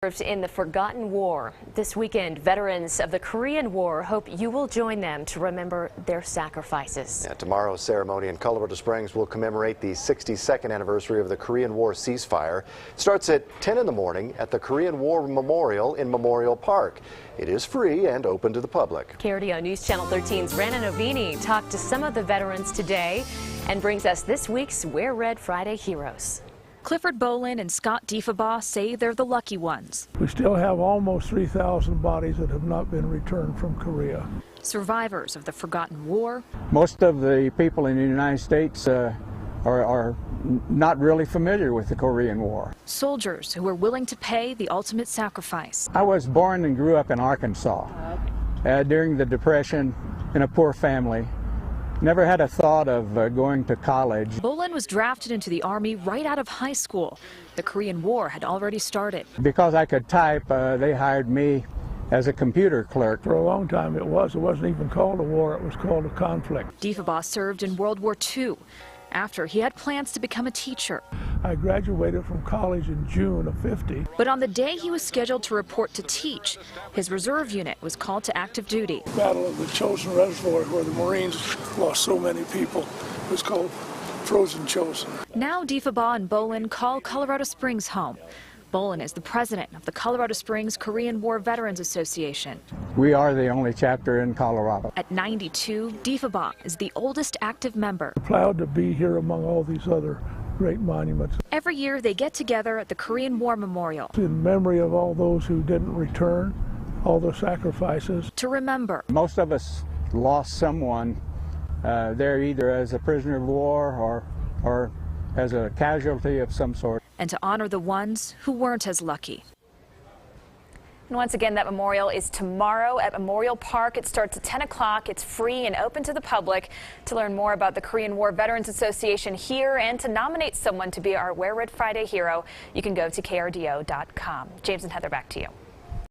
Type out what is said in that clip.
In the forgotten war. This weekend, veterans of the Korean War hope you will join them to remember their sacrifices. Tomorrow's ceremony in Colorado Springs will commemorate the 62nd anniversary of the Korean War ceasefire. It starts at 10 in the morning at the Korean War Memorial in Memorial Park. It is free and open to the public. KRDO News Channel 13's Brandon Ovini talked to some of the veterans today and brings us this week's Wear Red Friday heroes. Clifford Bolin and Scott Diefabaugh say they're the lucky ones. We still have almost 3,000 bodies that have not been returned from Korea. Survivors of the forgotten war. Most of the people in the United States are not really familiar with the Korean War. Soldiers who were willing to pay the ultimate sacrifice. I was born and grew up in Arkansas during the Depression in a poor family. Never had a thought of going to college. Bolin was drafted into the Army right out of high school. The Korean War had already started. Because I could type, they hired me as a computer clerk. For a long time it wasn't even called a war, it was called a conflict. Diefabaugh served in World War II. After, he had plans to become a teacher. I graduated from college in June of '50. But on the day he was scheduled to report to teach, his reserve unit was called to active duty. Battle of the Chosin Reservoir, where the Marines lost so many people, was called Frozen Chosin. Now Diefabaugh and Bolin call Colorado Springs home. Bolin is the president of the Colorado Springs Korean War Veterans Association. We are the only chapter in Colorado. At 92, Diefabaugh is the oldest active member. Proud to be here among all these other great monuments. Every year they get together at the Korean War Memorial. In memory of all those who didn't return, all the sacrifices. To remember. Most of us lost someone there, either as a prisoner of war or as a casualty of some sort. And to honor the ones who weren't as lucky. And once again, that memorial is tomorrow at Memorial Park. It starts at 10 o'clock. It's free and open to the public. To learn more about the Korean War Veterans Association here and to nominate someone to be our Wear Red Friday hero, you can go to krdo.com. James and Heather, back to you.